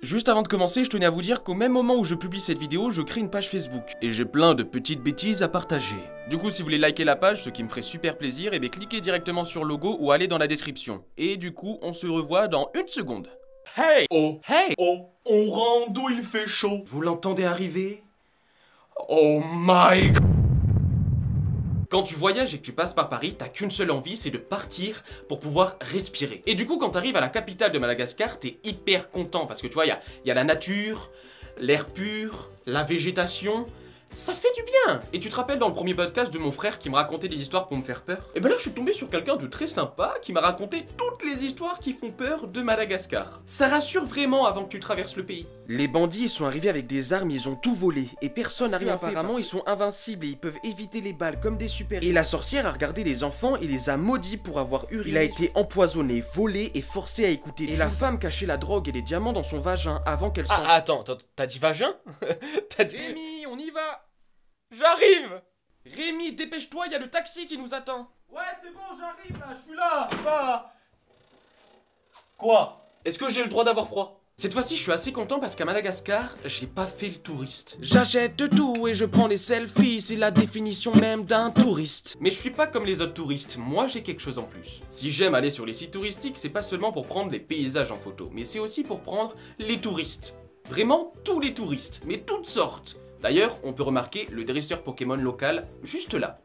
Juste avant de commencer, je tenais à vous dire qu'au même moment où je publie cette vidéo, je crée une page Facebook. Et j'ai plein de petites bêtises à partager. Du coup, si vous voulez liker la page, ce qui me ferait super plaisir, et bien cliquez directement sur le logo ou allez dans la description. Et du coup, on se revoit dans une seconde. Hey! Hey! On rentre où il fait chaud. Vous l'entendez arriver? Oh my god. Quand tu voyages et que tu passes par Paris, t'as qu'une seule envie, c'est de partir pour pouvoir respirer. Et du coup, quand t'arrives à la capitale de Madagascar, t'es hyper content parce que tu vois, il y a la nature, l'air pur, la végétation. Ça fait du bien. Et tu te rappelles dans le premier podcast de mon frère qui me racontait des histoires pour me faire peur? Et ben là je suis tombé sur quelqu'un de très sympa qui m'a raconté toutes les histoires qui font peur de Madagascar. Ça rassure vraiment avant que tu traverses le pays. Les bandits ils sont arrivés avec des armes, ils ont tout volé et personne n'a rien fait. Apparemment ils sont invincibles et ils peuvent éviter les balles comme des super. Et la sorcière a regardé les enfants et les a maudits pour avoir uriné. Il a été empoisonné, volé et forcé à écouter. Et la femme cachait la drogue et les diamants dans son vagin avant qu'elle s'en... Ah, attends, t'as dit vagin? T'as dit... Rémi, on y va! J'arrive! Rémi, dépêche-toi, il y a le taxi qui nous attend. Ouais, c'est bon, j'arrive là, je suis là, va! Quoi? Est-ce que j'ai le droit d'avoir froid? Cette fois-ci, je suis assez content parce qu'à Madagascar, j'ai pas fait le touriste. J'achète tout et je prends des selfies, c'est la définition même d'un touriste. Mais je suis pas comme les autres touristes, moi j'ai quelque chose en plus. Si j'aime aller sur les sites touristiques, c'est pas seulement pour prendre les paysages en photo, mais c'est aussi pour prendre les touristes. Vraiment tous les touristes, mais toutes sortes. D'ailleurs, on peut remarquer le dresseur Pokémon local juste là.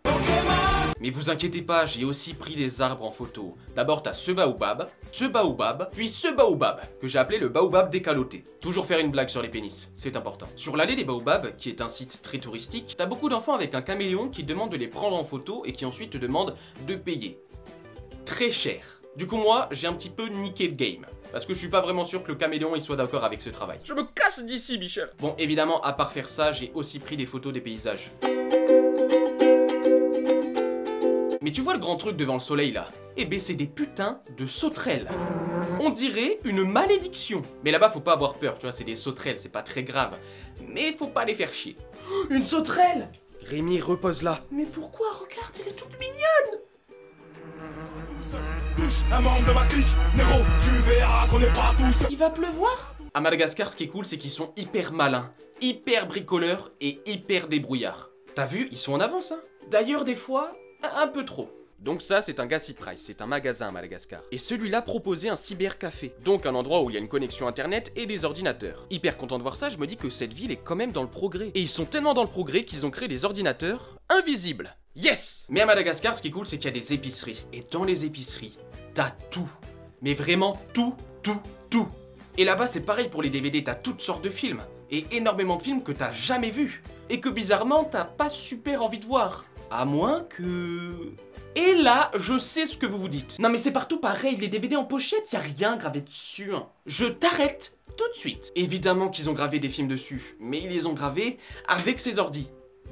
Mais vous inquiétez pas, j'ai aussi pris des arbres en photo. D'abord t'as ce baobab, puis ce baobab, que j'ai appelé le baobab décaloté. Toujours faire une blague sur les pénis, c'est important. Sur l'allée des baobabs, qui est un site très touristique, t'as beaucoup d'enfants avec un caméléon qui demandent de les prendre en photo et qui ensuite te demandent de payer. Très cher. Du coup moi, j'ai un petit peu niqué le game. Parce que je suis pas vraiment sûr que le caméléon il soit d'accord avec ce travail. Je me casse d'ici, Michel. Bon, évidemment, à part faire ça, j'ai aussi pris des photos des paysages. Mais tu vois le grand truc devant le soleil là? Eh ben c'est des putains de sauterelles. On dirait une malédiction. Mais là-bas faut pas avoir peur, tu vois, c'est des sauterelles, c'est pas très grave. Mais faut pas les faire chier. Une sauterelle! Rémi, repose là. Mais pourquoi? Regarde, elle est toute mignonne! Un membre de ma clique, Nero, tu verras qu'on n'est pas tous. Il va pleuvoir? À Madagascar, ce qui est cool, c'est qu'ils sont hyper malins, hyper bricoleurs et hyper débrouillards. T'as vu, ils sont en avance, hein? D'ailleurs, des fois, un peu trop. Donc ça, c'est un Gassy Price, c'est un magasin à Madagascar. Et celui-là proposait un cybercafé, donc un endroit où il y a une connexion internet et des ordinateurs. Hyper content de voir ça, je me dis que cette ville est quand même dans le progrès. Et ils sont tellement dans le progrès qu'ils ont créé des ordinateurs invisibles. Yes! Mais à Madagascar, ce qui est cool, c'est qu'il y a des épiceries. Et dans les épiceries, t'as tout. Mais vraiment tout. Et là-bas, c'est pareil pour les DVD, t'as toutes sortes de films. Et énormément de films que t'as jamais vus. Et que bizarrement, t'as pas super envie de voir. À moins que... Et là, je sais ce que vous vous dites. Non mais c'est partout pareil, les DVD en pochette, y a rien gravé dessus. Hein. Je t'arrête tout de suite. Évidemment qu'ils ont gravé des films dessus, mais ils les ont gravés avec ses ordis.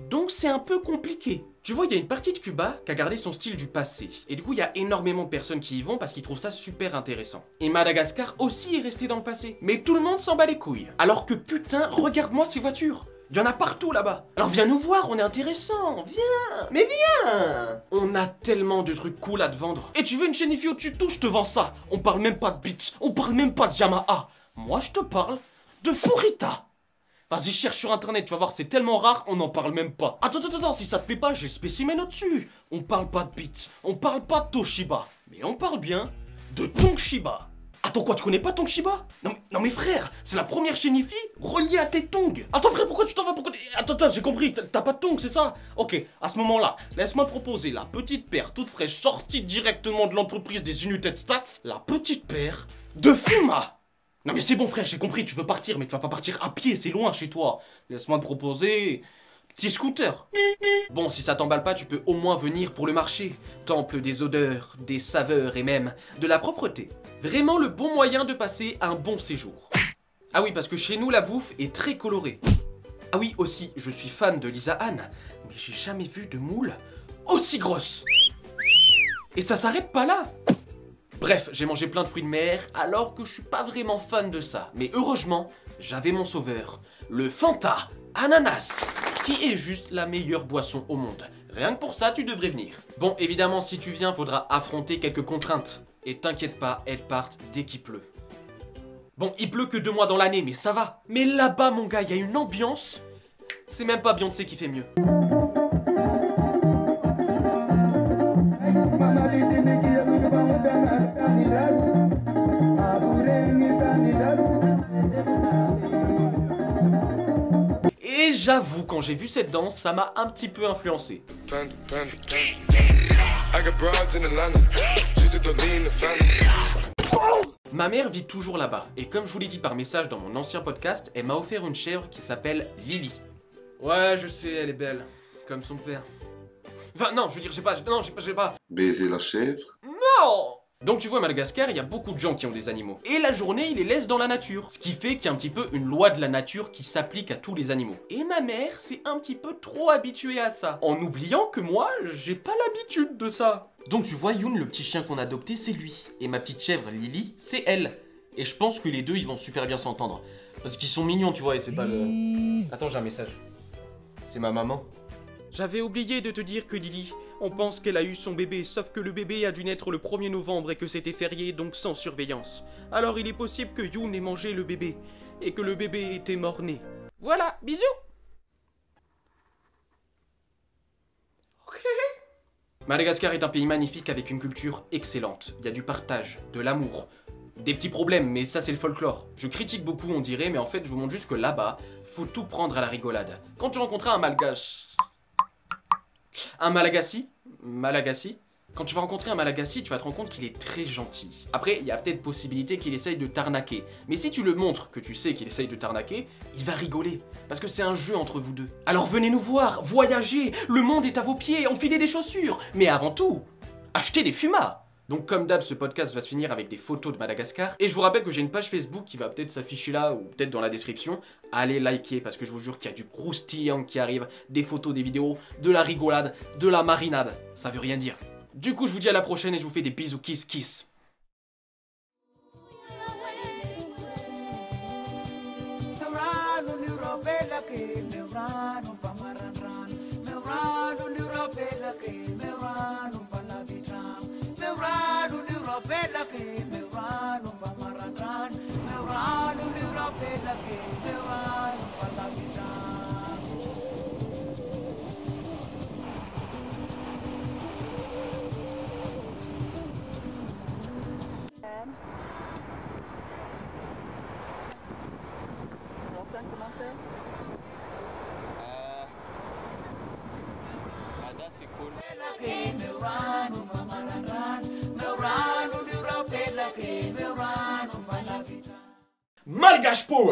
Donc c'est un peu compliqué. Tu vois, il y a une partie de Cuba qui a gardé son style du passé. Et du coup, il y a énormément de personnes qui y vont parce qu'ils trouvent ça super intéressant. Et Madagascar aussi est resté dans le passé. Mais tout le monde s'en bat les couilles. Alors que putain, regarde-moi ces voitures. Il y en a partout là-bas. Alors viens nous voir, on est intéressant. Viens. Mais viens. On a tellement de trucs cool à te vendre. Et tu veux une chaîne IFI au-dessus de tout, je te vends ça. On parle même pas de Beats. On parle même pas de Yamaha. Moi, je te parle de Furita. Vas-y, cherche sur internet, tu vas voir, c'est tellement rare, on n'en parle même pas. Attends, si ça te plaît pas, j'ai le spécimen au-dessus. On parle pas de Beats, on parle pas de Toshiba, mais on parle bien de Tongshiba. Attends quoi, tu connais pas Tongshiba? Non mais frère, c'est la première chaîne IFI reliée à tes tongs. Attends frère, pourquoi tu t'en vas? Attends, j'ai compris, t'as pas de tongs, c'est ça? Ok, à ce moment-là, laisse-moi te proposer la petite paire toute fraîche sortie directement de l'entreprise des United Stats, la petite paire de Fuma. Non mais c'est bon frère, j'ai compris, tu veux partir, mais tu vas pas partir à pied, c'est loin chez toi. Laisse-moi te proposer... petit scooter. Bon, si ça t'emballe pas, tu peux au moins venir pour le marché. Temple des odeurs, des saveurs et même de la propreté. Vraiment le bon moyen de passer un bon séjour. Ah oui, parce que chez nous, la bouffe est très colorée. Ah oui, aussi, je suis fan de Lisa Anne, mais j'ai jamais vu de moule aussi grosse. Et ça s'arrête pas là. Bref, j'ai mangé plein de fruits de mer alors que je suis pas vraiment fan de ça. Mais heureusement, j'avais mon sauveur, le Fanta Ananas, qui est juste la meilleure boisson au monde. Rien que pour ça, tu devrais venir. Bon, évidemment, si tu viens, faudra affronter quelques contraintes. Et t'inquiète pas, elles partent dès qu'il pleut. Bon, il pleut que 2 mois dans l'année, mais ça va. Mais là-bas, mon gars, il y a une ambiance. C'est même pas Beyoncé qui fait mieux. Et j'avoue, quand j'ai vu cette danse, ça m'a un petit peu influencé. Ma mère vit toujours là-bas, et comme je vous l'ai dit par message dans mon ancien podcast, elle m'a offert une chèvre qui s'appelle Lily. Ouais, je sais, elle est belle, comme son père. Enfin, non, je veux dire, j'ai pas... Baiser la chèvre? Non! Donc tu vois, à Madagascar, il y a beaucoup de gens qui ont des animaux. Et la journée, ils les laissent dans la nature. Ce qui fait qu'il y a un petit peu une loi de la nature qui s'applique à tous les animaux. Et ma mère s'est un petit peu trop habituée à ça. En oubliant que moi, j'ai pas l'habitude de ça. Donc tu vois, Youn, le petit chien qu'on a adopté, c'est lui. Et ma petite chèvre, Lily, c'est elle. Et je pense que les deux, ils vont super bien s'entendre. Parce qu'ils sont mignons, tu vois, et c'est pas le... Attends, j'ai un message. C'est ma maman. J'avais oublié de te dire que Lily, on pense qu'elle a eu son bébé, sauf que le bébé a dû naître le 1er novembre et que c'était férié, donc sans surveillance. Alors il est possible que Youn ait mangé le bébé, et que le bébé était mort-né. Voilà, bisous. Ok. Madagascar est un pays magnifique avec une culture excellente. Il y a du partage, de l'amour, des pettes problèmes, mais ça c'est le folklore. Je critique beaucoup, on dirait, mais en fait je vous montre juste que là-bas, faut tout prendre à la rigolade. Quand tu rencontrais un Malagasy, quand tu vas rencontrer un Malagasy, tu vas te rendre compte qu'il est très gentil. Après, il y a peut-être possibilité qu'il essaye de t'arnaquer. Mais si tu le montres que tu sais qu'il essaye de t'arnaquer, il va rigoler. Parce que c'est un jeu entre vous deux. Alors venez nous voir, voyagez, le monde est à vos pieds, enfilez des chaussures. Mais avant tout, achetez des fumas. Donc comme d'hab, ce podcast va se finir avec des photos de Madagascar. Et je vous rappelle que j'ai une page Facebook qui va peut-être s'afficher là ou peut-être dans la description. Allez liker parce que je vous jure qu'il y a du croustillant qui arrive, des photos, des vidéos, de la rigolade, de la marinade. Ça veut rien dire. Du coup, je vous dis à la prochaine et je vous fais des bisous kiss kiss. Un commentaire? La date c'est cool. Malgache Power!